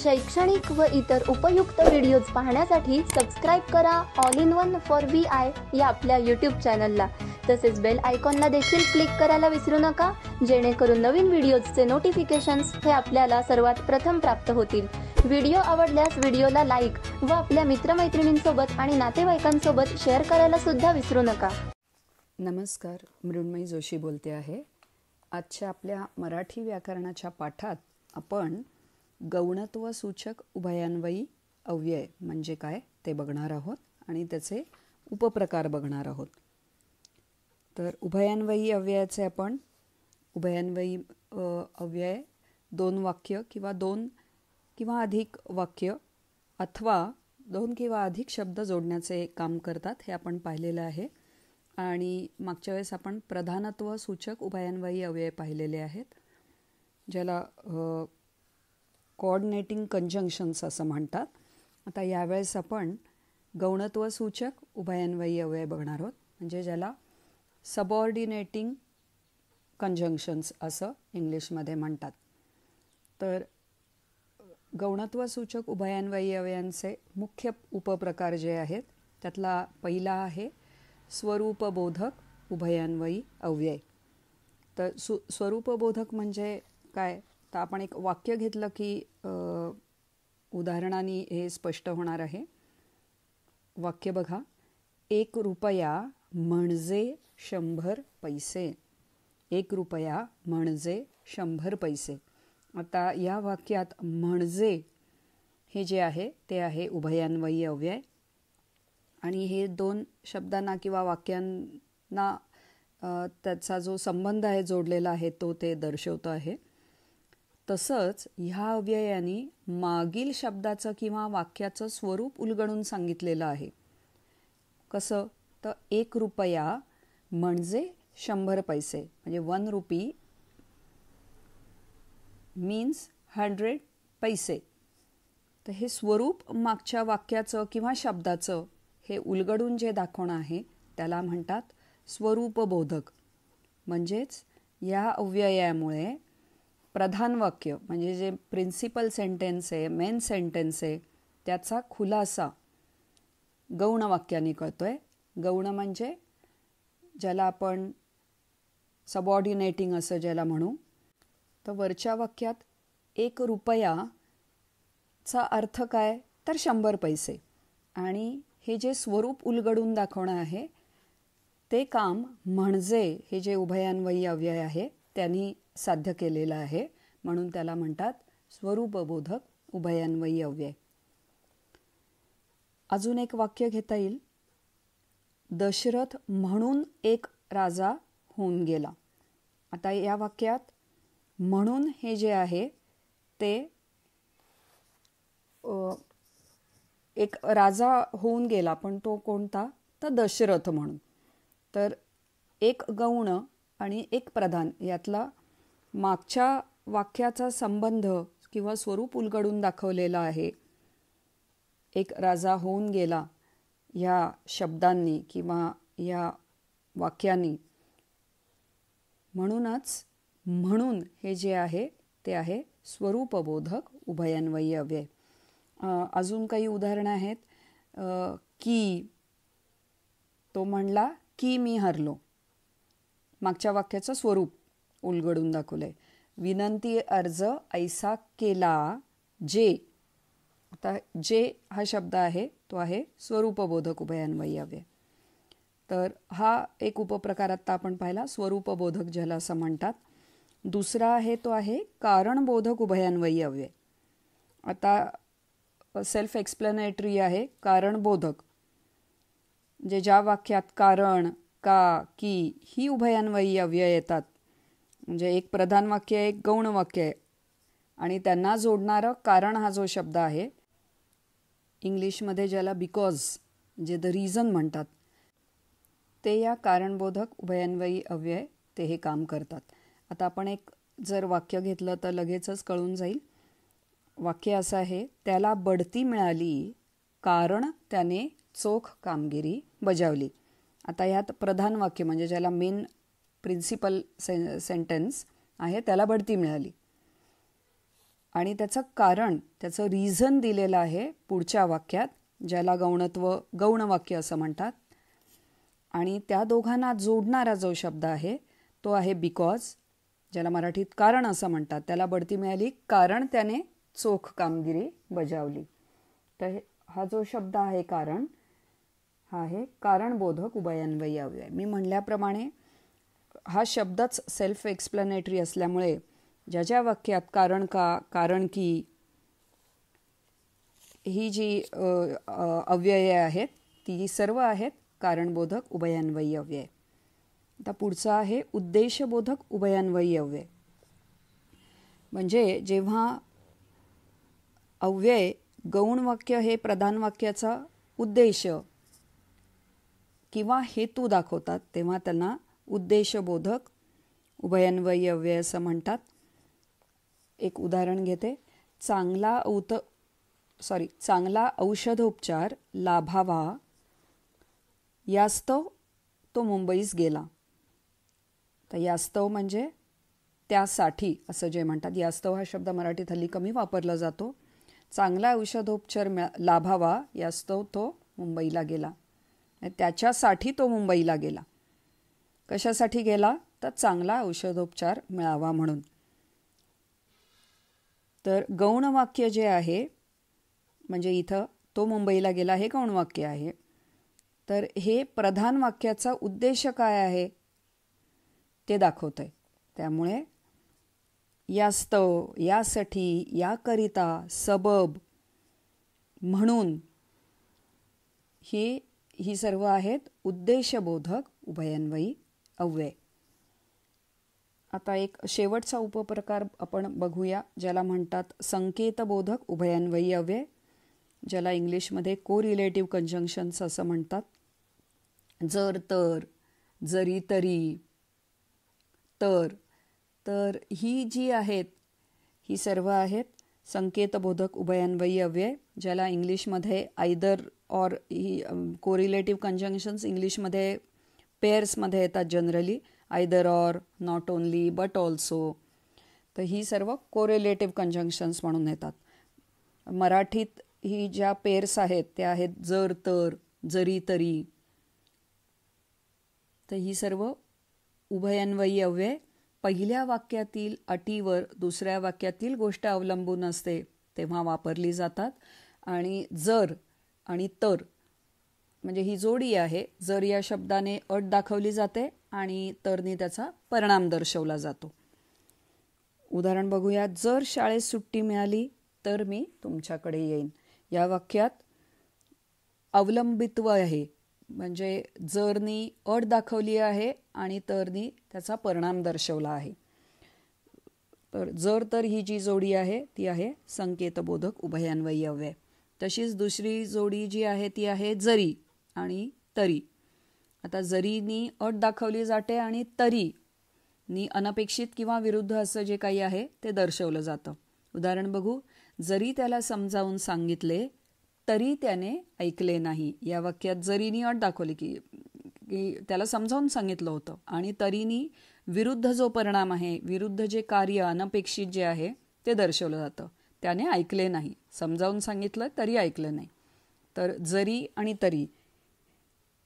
शैक्षणिक व इतर उपयुक्त व्हिडिओज पाहण्यासाठी सबस्क्राईब करा all in one for VI या आपल्या यूट्यूब चॅनलला. तसेच बेल आयकॉनला देखील क्लिक करायला विसरू नका, जेणेकरून नवीन व्हिडिओजचे नोटिफिकेशन्स हे आपल्याला सर्वात प्रथम प्राप्त होतील. व्हिडिओ आवडल्यास व्हिडिओला लाईक व आपल्या मित्रमैत्रिणींसोबत आणि नातेवाईकांसोबत शेअर करायला सुद्धा विसरू नका. नमस्कार, मृण्मयी जोशी बोलते आहे. आजच्या आपल्या मराठी व्याकरणाच्या पाठात आपण गौणत्व सूचक उभयान्वयी अव्यय म्हणजे काय ते बघणार आहोत आणि त्याचे उपप्रकार बघणार आहोत. तर उभयान्वयी अव्ययाचे आपण उभयान्वयी अव्यय दोन वाक्य किंवा दोन किंवा अधिक वाक्य अथवा दोन किंवा अधिक शब्द जोडण्याचे काम करतात हे आपण पाहिलेलं आहे. आणि मागच्या वेळेस आपण प्रधानत्व सूचक उभयान्वयी अव्यय पाहिलेले आहेत, ज्याला कोऑर्डिनेटिंग कंजंक्शन्स असं म्हणतात. आता यावेळेस आपण गौणत्व सूचक उभयान्वयी अव्यय बघणार आहोत, म्हणजे ज्याला सबऑर्डिनेटिंग कंजंक्शन्स असं इंग्लिशमध्ये म्हणतात. तर गौणत्व सूचक उभयान्वयी अव्ययांचे मुख्य उपप्रकार जे आहेत त्यातला पहिला आहे स्वरूपबोधक उभयान्वयी अव्यय. तर स्वरूपबोधक म्हणजे काय, तर आपण एक वाक्य घेतलं की उदाहरणाने हे स्पष्ट होणार आहे. वाक्य बघा, 1 रुपया म्हणजे 100 पैसे. 1 रुपया म्हणजे 100 पैसे. आता या वाक्यात म्हणजे हे जे आहे ते आहे उभयान्वयी अव्यय आणि हे दोन शब्दांना किंवा वाक्यांना त्याचा जो संबंध आहे जोडलेला आहे तो ते दर्शवतो आहे. तसंच ह्या अव्ययाने मागील शब्दाचं किंवा वाक्याचं स्वरूप उलगडून सांगितलेलं आहे. कसं, तर 1 रुपया म्हणजे 100 पैसे, म्हणजे 1 रुपी मीन्स 100 पैसे. तर हे स्वरूप मागच्या वाक्याचं किंवा शब्दाचं हे उलगडून जे दाखवणं आहे त्याला म्हणतात स्वरूपबोधक. म्हणजेच या अव्ययामुळे प्रधान वाक्य म्हणजे जे प्रिन्सिपल सेंटेन्स आहे, मेन सेंटेन्स आहे, त्याचा खुलासा गौण वाक्याने कळतोय. गौण म्हणजे ज्याला आपण सबऑर्डिनेटिंग असं ज्याला म्हणू. तर वरच्या वाक्यात 1 रुपयाचा अर्थ काय, तर 100 पैसे. आणि हे जे स्वरूप उलगडून दाखवणं आहे ते काम म्हणजे हे जे उभयान्वयी अव्यय आहे त्यांनी साध्य केलेलं आहे, म्हणून त्याला म्हणतात स्वरूपबोधक उभयान्वयी अव्यय. अजून एक वाक्य घेता येईल, दशरथ म्हणून एक राजा होऊन गेला. आता या वाक्यात म्हणून हे जे आहे ते एक राजा होऊन गेला, पण तो कोणता, तर दशरथ म्हणून. तर एक गौण आणि एक प्रधान यातला मागच्या वाक्याचा संबंध किंवा स्वरूप उलगडून दाखवलेला आहे. एक राजा होऊन गेला या शब्दांनी किंवा या वाक्यांनी. म्हणूनच म्हणून हे जे आहे ते आहे स्वरूपबोधक उभयान्वयी अव्यय. अजून काही उदाहरणं आहेत. की तो म्हणला की मी हरलो, मागच्या वाक्याचं स्वरूप उलगडून दाखवलंय. विनंती अर्ज ऐसा केला जे. आता जे हा शब्द आहे तो आहे स्वरूपबोधक उभयान्वयी अव्यय. तर हा एक उपप्रकार आत्ता आपण पाहिला, स्वरूपबोधक ज्याला असं म्हणतात. दुसरा आहे तो आहे कारणबोधक उभयान्वयी अव्यय. आता सेल्फ एक्सप्लेनेटरी आहे कारणबोधक, म्हणजे ज्या वाक्यात कारण, का, की ही उभयान्वयी अव्यय येतात, म्हणजे एक प्रधान वाक्य आहे, एक गौण वाक्य आहे आणि त्यांना जोडणारं कारण हा जो शब्द आहे, इंग्लिशमध्ये ज्याला बिकॉज म्हणजे द रिझन म्हणतात, ते या कारणबोधक उभयान्वयी अव्यय ते हे काम करतात. आता आपण एक जर वाक्य घेतलं तर लगेचच कळून जाईल. वाक्य असं आहे, त्याला बढती मिळाली कारण त्याने चोख कामगिरी बजावली. आता ह्यात प्रधान वाक्य म्हणजे ज्याला मेन प्रिन्सिपल सेंटेन्स आहे त्याला बढती मिळाली. आणि त्याचं कारण, त्याचं रिझन दिलेलं आहे पुढच्या वाक्यात, ज्याला गौण वाक्य असं म्हणतात. आणि त्या दोघांना जोडणारा जो शब्द आहे तो आहे बिकॉज, ज्याला मराठीत कारण असं म्हणतात. त्याला बढती मिळाली कारण त्याने चोख कामगिरी बजावली. तर हा जो शब्द आहे कारण, हा आहे कारणबोधक उभयान्वयी अव्यय. मी म्हणल्याप्रमाणे हा शब्दच सेल्फ एक्सप्लेनेटरी असल्यामुळे ज्या ज्या वाक्यात कारण का, कारण की ही जी अव्यये आहेत ती सर्व आहेत कारणबोधक उभयान्वयी अव्यय. आता पुढचा आहे उद्देशबोधक उभयान्वयी अव्यय. म्हणजे जेव्हा अव्यय गौण वाक्य हे प्रधान वाक्याचा उद्देश किंवा हेतू दाखवतात तेव्हा त्यांना उद्देशबोधक उभयान्वयी अव्यय असं म्हणतात. एक उदाहरण घेते. चांगला औषधोपचार लाभावा यास्तव तो मुंबईस गेला. तर यास्तव म्हणजे त्यासाठी असं जे म्हणतात. यास्तव हा शब्द मराठीत हल्ली कमी वापरला जातो. चांगला औषधोपचार लाभावा यास्तव तो मुंबईला गेला. त्याच्यासाठी तो मुंबईला गेला. कशासाठी गेला? तर चांगला औषधोपचार मिळावा म्हणून. तर गौण वाक्य जे आहे, म्हणजे इथं तो मुंबईला गेला हे गौण वाक्य आहे. तर हे प्रधान वाक्याचा उद्देश काय आहे ते दाखवतंय. त्यामुळे यास्तव, यासाठी, याकरिता, सबब, म्हणून ही सर्व आहेत उद्देशबोधक उभयान्वयी अव्यय. आता एक शेवटचा उपप्रकार आपण बघूया, ज्याला म्हणतात संकेतबोधक उभयान्वयी अव्यय, ज्याला इंग्लिशमध्ये कोरिलेटिव्ह कंजंक्शन्स असं म्हणतात. जर, तर, जरी, तरी, तर ही जी आहेत ही सर्व आहेत संकेतबोधक उभयान्वयी अव्यय, ज्याला इंग्लिशमध्ये either or, he correlative conjunctions इंग्लिशमध्ये पेअर्समध्ये येतात generally. Either or, not only, but also. तर ही सर्व कोरिलेटिव्ह कंजंक्शन्स म्हणून येतात. मराठीत ही ज्या पेअर्स आहेत त्या आहेत जर, तर, जरी, तरी. तर ही सर्व उभयान्वयी अव्यय पहिल्या वाक्यातील अटीवर दुसऱ्या वाक्यातील गोष्ट अवलंबून असते तेव्हा वापरली जातात. आणि जर आणि तर म्हणजे ही जोडी आहे. जर या शब्दाने अट दाखवली जाते आणि तरने त्याचा परिणाम दर्शवला जातो. उदाहरण बघूया. जर शाळेत सुट्टी मिळाली तर मी तुमच्याकडे येईन. या वाक्यात अवलंबित्व आहे, म्हणजे जरनी अट दाखवली आहे आणि तरनी त्याचा परिणाम दर्शवला आहे. तर जर, तर ही जी जोडी आहे ती आहे संकेतबोधक उभयान्वयी अव्यय. तशीच दुसरी जोडी जी आहे ती आहे जरी आणि तरी. आता जरीनी अट दाखवली जाते आणि तरीनी अनपेक्षित किंवा विरुद्ध असं जे काही आहे ते दर्शवलं जातं. उदाहरण बघू. जरी त्याला समजावून सांगितले तरी त्याने ऐकले नाही. या वाक्यात जरीनी अट दाखवली की त्याला समजावून सांगितलं होतं आणि तरीनी विरुद्ध जो परिणाम आहे, विरुद्ध जे कार्य अनपेक्षित जे आहे ते दर्शवलं जातं. त्याने ऐकले नाही. समजावून सांगितलं तरी ऐकलं नाही. तर जरी आणि तरी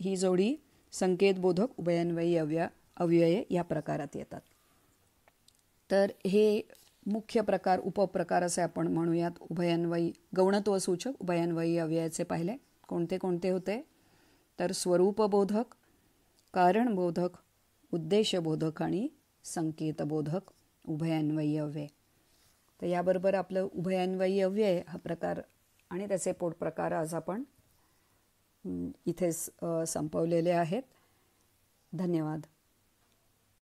ही जोडी संकेतबोधक उभयान्वयी अव्यये या प्रकारात येतात. तर हे मुख्य प्रकार, उपप्रकार असे आपण म्हणूयात उभयान्वयी गौणत्वसूचक उभयान्वयी अव्ययाचे पाहिले. कोणते कोणते होते? तर स्वरूपबोधक, कारणबोधक, उद्देशबोधक आणि संकेतबोधक उभयान्वयी अव्यय. तर याबरोबर आपलं उभयान्वयी अव्यय हा प्रकार आणि त्याचे पोटप्रकार आज आपण इथेच संपवलेले आहेत. धन्यवाद.